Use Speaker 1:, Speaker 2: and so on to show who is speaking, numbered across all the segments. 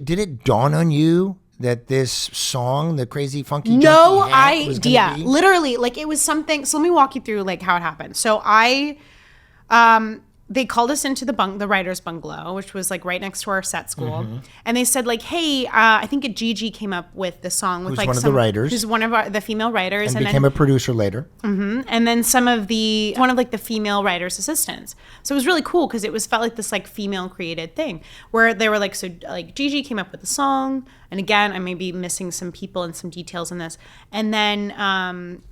Speaker 1: did it dawn on you that this song, the Crazy Funky Junky Hat, was gonna be?
Speaker 2: Literally, like it was something. So let me walk you through like how it happened. So they called us into the writer's bungalow, which was like right next to our set school. And they said like, hey, I think Gigi came up with the song with
Speaker 1: Who's
Speaker 2: like
Speaker 1: one of the writers.
Speaker 2: Who's one of the female writers.
Speaker 1: And became a producer later.
Speaker 2: And then one of like the female writer's assistants. So it was really cool because felt like this like female created thing where they were like, so like Gigi came up with the song. And again, I may be missing some people and some details in this. And then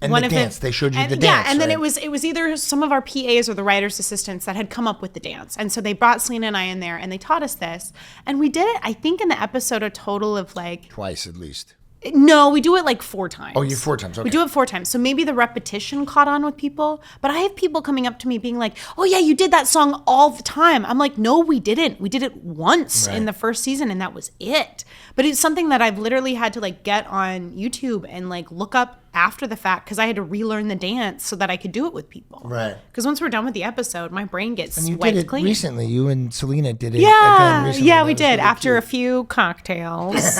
Speaker 1: they showed you the dance.
Speaker 2: Yeah, and then
Speaker 1: right?
Speaker 2: it was either some of our PAs or the writer's assistants that had come up with the dance. And so they brought Selena and I in there and they taught us this. And we did it, I think, in the episode a total of like...
Speaker 1: Twice at least.
Speaker 2: No, we do it like 4 times.
Speaker 1: Oh, you 4 times. Okay.
Speaker 2: We do it 4 times. So maybe the repetition caught on with people. But I have people coming up to me being like, oh yeah, you did that song all the time. I'm like, no, we didn't. We did it once in the first season and that was it. But it's something that I've literally had to like get on YouTube and like look up after the fact because I had to relearn the dance so that I could do it with people.
Speaker 1: Right.
Speaker 2: Because once we're done with the episode, my brain gets
Speaker 1: and you
Speaker 2: wiped
Speaker 1: did it
Speaker 2: clean.
Speaker 1: recently. You and Selena did it again recently.
Speaker 2: Yeah, we did. Really after a few cocktails.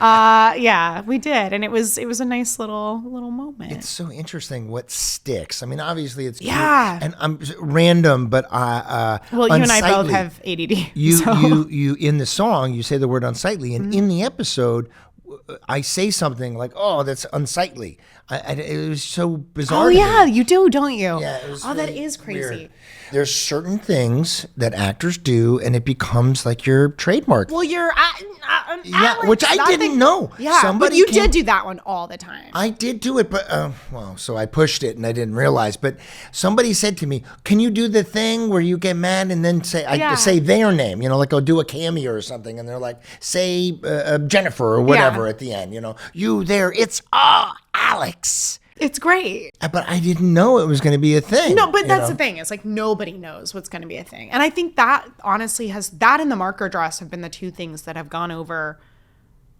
Speaker 2: Yeah, we did. And it was a nice little moment.
Speaker 1: It's so interesting what sticks. I mean, obviously it's
Speaker 2: cute.
Speaker 1: And I'm random, but
Speaker 2: well, you and I both have ADD.
Speaker 1: You in the song, you say the word unsightly, and in the episode, I say something like, "Oh, that's unsightly." It was so bizarre.
Speaker 2: Oh yeah, you do, don't you?
Speaker 1: Yeah. It was
Speaker 2: really that is crazy.
Speaker 1: Weird. There's certain things that actors do, and it becomes like your trademark.
Speaker 2: Well,
Speaker 1: Alex, which I didn't know.
Speaker 2: Yeah, but you did do that one all the time.
Speaker 1: I did do it, but so I pushed it and I didn't realize. But somebody said to me, "Can you do the thing where you get mad and then say their name? You know, like I'll do a cameo or something, and they're like, say Jennifer or whatever at the end. You know, you there? It's Alex."
Speaker 2: It's great.
Speaker 1: But I didn't know it was going to be a thing.
Speaker 2: No, but that's the thing. It's like nobody knows what's going to be a thing. And I think that honestly that and the marker dress have been the 2 things that have gone over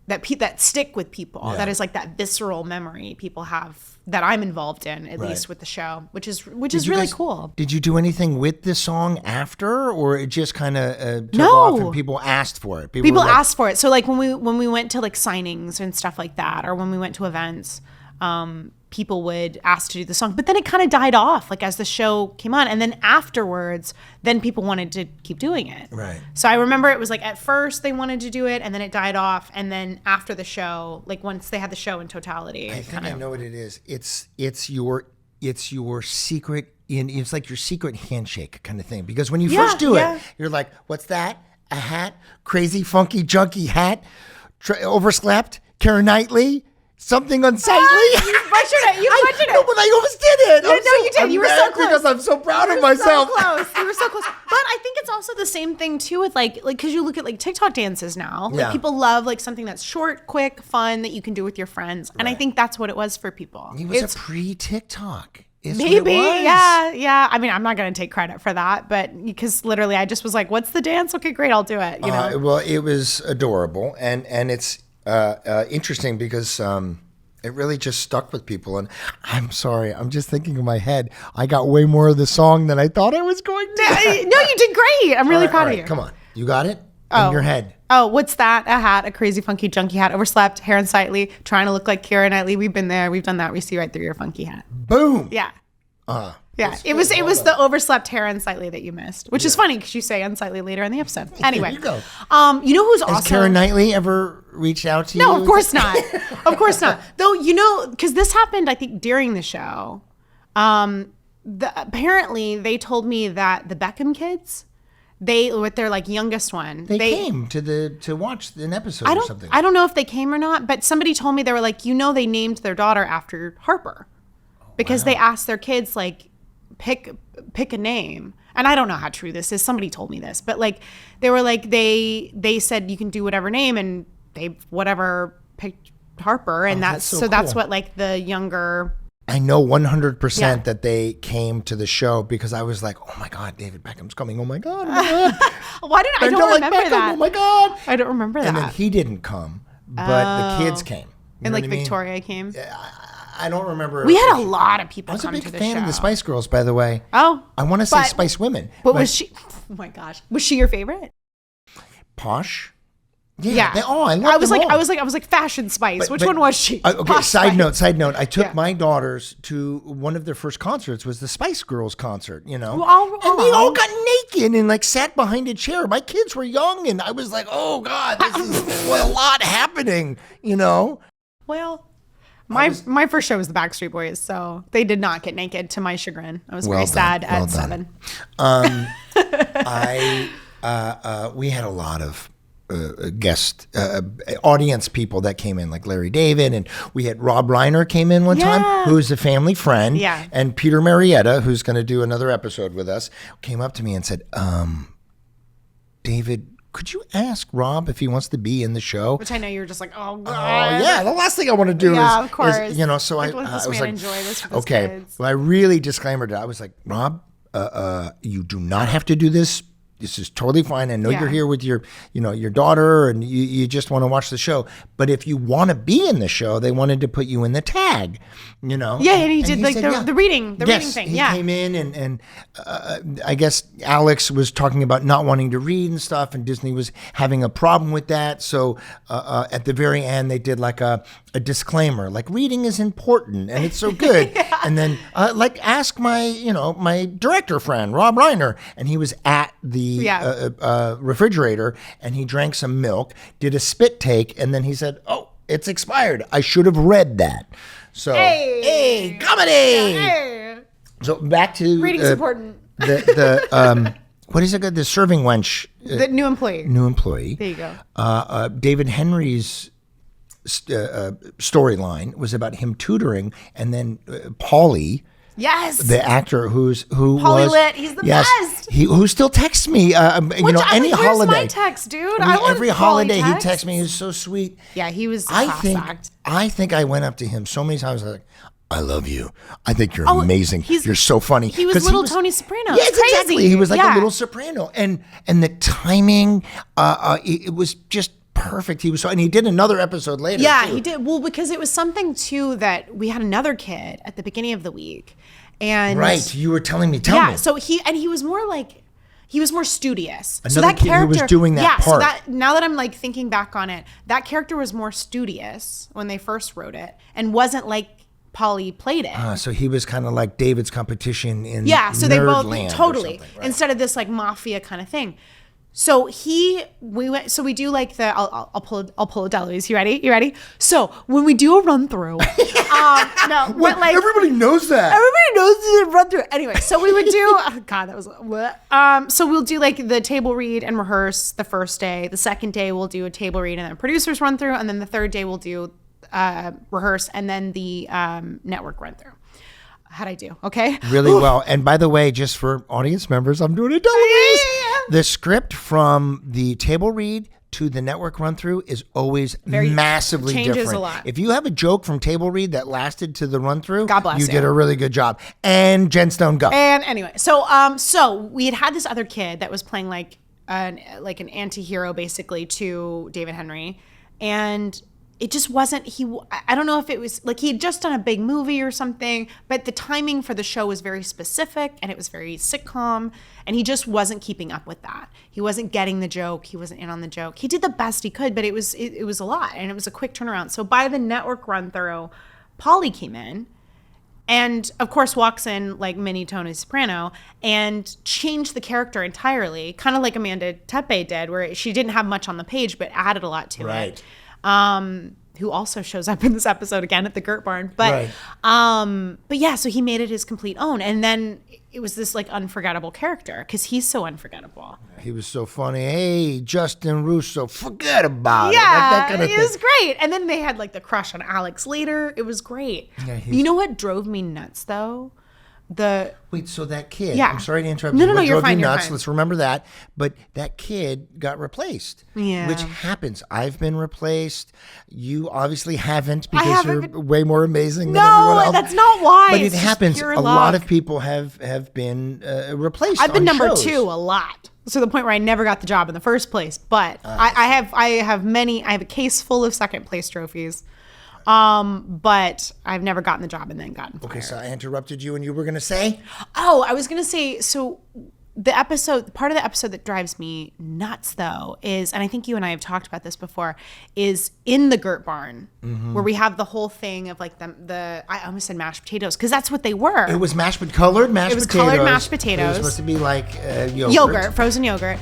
Speaker 2: that stick with people. Yeah. That is like that visceral memory people have that I'm involved in, at least with the show, which is really cool.
Speaker 1: Did you do anything with the song after, or it just kind of took off and people asked for it?
Speaker 2: People asked for it. So like when we went to like signings and stuff like that, or when we went to events, people would ask to do the song, but then it kind of died off like as the show came on, and then afterwards then people wanted to keep doing it.
Speaker 1: Right.
Speaker 2: So I remember it was like at first they wanted to do it and then it died off, and then after the show, like once they had the show in totality,
Speaker 1: I think I know what it is. It's your secret it's like your secret handshake kind of thing, because when you first do it, you're like, what's that? A hat? Crazy Funky Junky Hat? Overslept? Keira Knightley? Something unsightly.
Speaker 2: You butchered it.
Speaker 1: No, but I almost did it.
Speaker 2: You did. You were so close.
Speaker 1: Because I'm so proud of myself.
Speaker 2: You were so close. But I think it's also the same thing too with like because you look at like TikTok dances now. Like people love like something that's short, quick, fun that you can do with your friends. And I think that's what it was for people.
Speaker 1: It was a pre-TikTok.
Speaker 2: Maybe, yeah. I mean, I'm not going to take credit for that, but because literally I just was like, what's the dance? Okay, great, I'll do it. You know?
Speaker 1: Well, it was adorable. And it's interesting because it really just stuck with people. And I'm sorry, I'm just thinking in my head, I got way more of the song than I thought I was going to.
Speaker 2: No, you did great. I'm really proud of you.
Speaker 1: Come on, you got it in your head.
Speaker 2: Oh, what's that? A hat, a crazy funky junky hat, overslept, hair unsightly, trying to look like Keira Knightley. We've been there, we've done that. We see right through your funky hat.
Speaker 1: Boom.
Speaker 2: Yeah. Yeah, it was the overslept hair unsightly that you missed, which is funny because you say unsightly later in the episode. Anyway,
Speaker 1: there you go.
Speaker 2: You know who's
Speaker 1: Has Keira Knightley ever reached out to you?
Speaker 2: No, of course not. Of course not. Though, you know, because this happened, I think, during the show. Apparently, they told me that the Beckham kids, with their like youngest one,
Speaker 1: they came to watch an episode or something.
Speaker 2: I don't know if they came or not, but somebody told me they were like, they named their daughter after Harper, because they asked their kids like, pick a name. And I don't know how true this is. Somebody told me this, but like they were like they said you can do whatever name, and they picked Harper, and that's so cool. That's what like the younger.
Speaker 1: I know 100% that they came to the show because I was like, oh my God, David Beckham's coming. Oh my God.
Speaker 2: Why didn't I don't remember Beckham, that?
Speaker 1: Oh my God.
Speaker 2: I don't remember that.
Speaker 1: And then he didn't come, but the kids came.
Speaker 2: And like Victoria came.
Speaker 1: I don't remember.
Speaker 2: We had a lot of people come to the show.
Speaker 1: I was a big fan of the Spice Girls, by the way.
Speaker 2: Oh.
Speaker 1: I want to say Spice Women.
Speaker 2: But was she, oh my gosh, was she your favorite?
Speaker 1: Posh, Yeah. I love
Speaker 2: I was
Speaker 1: them
Speaker 2: like,
Speaker 1: all.
Speaker 2: I was like Fashion Spice. Which one was she?
Speaker 1: Okay.
Speaker 2: Posh Spice.
Speaker 1: Side note. I took my daughters to one of their first concerts. Was the Spice Girls concert? You know, and they all got naked and like sat behind a chair. My kids were young, and I was like, oh God, this is a lot happening. You know.
Speaker 2: Well, my first show was the Backstreet Boys, so they did not get naked. To my chagrin, I was very sad at 7.
Speaker 1: We had a lot of guest audience people that came in, like Larry David, and we had Rob Reiner came in one time, who's a family friend, and Peter Marietta, who's going to do another episode with us, came up to me and said, David, could you ask Rob if he wants to be in the show?
Speaker 2: Which I know you're just like, oh God.
Speaker 1: Oh yeah, the last thing I want to do
Speaker 2: of course.
Speaker 1: is so
Speaker 2: like,
Speaker 1: I was
Speaker 2: man
Speaker 1: like,
Speaker 2: enjoy this for his
Speaker 1: okay.
Speaker 2: kids.
Speaker 1: Well, I really disclaimed it. I was like, Rob, you do not have to do this. This is totally fine. I know you're here with your daughter, and you just want to watch the show. But if you want to be in the show, they wanted to put you in the tag, Yeah,
Speaker 2: and he did like the reading thing.
Speaker 1: He came in and I guess Alex was talking about not wanting to read and stuff, and Disney was having a problem with that. So at the very end, they did like a disclaimer, like reading is important and it's so good. And then like ask my director friend Rob Reiner, and he was at the refrigerator and he drank some milk, did a spit take, and then he said, "Oh, it's expired. I should have read that." So, hey comedy. Hey. So back to
Speaker 2: reading's important.
Speaker 1: The what is it? The serving wench.
Speaker 2: The new employee. There you
Speaker 1: go. David Henry's storyline was about him tutoring, and then Paulie.
Speaker 2: Yes,
Speaker 1: the actor who
Speaker 2: Paulie Litt, he's the best.
Speaker 1: Who still texts me, any holiday.
Speaker 2: Where's my text, dude? I want
Speaker 1: every holiday he texts me. He's so sweet.
Speaker 2: Yeah, he was.
Speaker 1: I think I went up to him so many times. Like, I love you. I think you're amazing. You're so funny.
Speaker 2: He was little Tony Soprano.
Speaker 1: Yes, exactly. He was like a little soprano, and the timing, it was just perfect. He was and he did another episode later.
Speaker 2: Yeah,
Speaker 1: too.
Speaker 2: he did. Well, because it was something too that we had another kid at the beginning of the week, and
Speaker 1: right, you were telling me. Tell me.
Speaker 2: So he was more like. He was more studious.
Speaker 1: Another
Speaker 2: so that
Speaker 1: kid
Speaker 2: character
Speaker 1: who was doing that part.
Speaker 2: So now that I'm like thinking back on it, that character was more studious when they first wrote it, and wasn't like Paulie played it.
Speaker 1: So he was kind of like David's competition in
Speaker 2: so they both
Speaker 1: totally
Speaker 2: right. Instead of this like mafia kind of thing. So we do like the I'll pull a Deloise. You ready? So when we do a run through, but like
Speaker 1: everybody knows that.
Speaker 2: Everybody knows the run through. Anyway, so we would do God, that was what? So we'll do like the table read and rehearse the first day. The second day we'll do a table read and then a producer's run through, and then the third day we'll do rehearse and then the network run through. How'd I do? Okay.
Speaker 1: Really well. And by the way, just for audience members, I'm doing a Deloise. The script from the table read to the network run through is always massively
Speaker 2: changes
Speaker 1: different.
Speaker 2: A lot.
Speaker 1: If you have a joke from table read that lasted to the run through,
Speaker 2: God bless you.
Speaker 1: did a really good job. And Jen Stone, go.
Speaker 2: And anyway, so we had this other kid that was playing like an anti-hero basically to David Henry, and it just wasn't, I don't know if it was like he had just done a big movie or something, but the timing for the show was very specific and it was very sitcom, and he just wasn't keeping up with that. He wasn't getting the joke. He wasn't in on the joke. He did the best he could, but it was a lot, and it was a quick turnaround. So by the network run through, Paulie came in and of course walks in like mini Tony Soprano and changed the character entirely, kind of like Amanda Tepe did, where she didn't have much on the page but added a lot to it. Who also shows up in this episode again at the Gert Barn. But yeah, so he made it his complete own. And then it was this like unforgettable character because he's so unforgettable. He
Speaker 1: was so funny. Hey, Justin Russo, forget about it.
Speaker 2: Yeah,
Speaker 1: like that kind of
Speaker 2: it was great. And then they had like the crush on Alex later. It was great. Yeah, you know what drove me nuts though?
Speaker 1: Wait, so that kid,
Speaker 2: yeah.
Speaker 1: I'm sorry to interrupt
Speaker 2: you.
Speaker 1: No,
Speaker 2: you're fine.
Speaker 1: Let's remember that. But that kid got replaced, which happens. I've been replaced. You obviously haven't because you're way more amazing than everyone else.
Speaker 2: No, that's not why.
Speaker 1: But it happens. A lot of people have been replaced.
Speaker 2: I've been number
Speaker 1: shows.
Speaker 2: 2 a lot. So the point where I never got the job in the first place. But I have a case full of second place trophies. But I've never gotten the job and then gotten fired.
Speaker 1: Okay, so I interrupted you and you were going to say?
Speaker 2: Oh, I was going to say, so part of the episode that drives me nuts though is, and I think you and I have talked about this before, is in the Gert barn where we have the whole thing of like I almost said mashed potatoes because that's what they were.
Speaker 1: It was colored mashed potatoes.
Speaker 2: It was colored mashed potatoes.
Speaker 1: It was supposed to be like
Speaker 2: yogurt, frozen yogurt.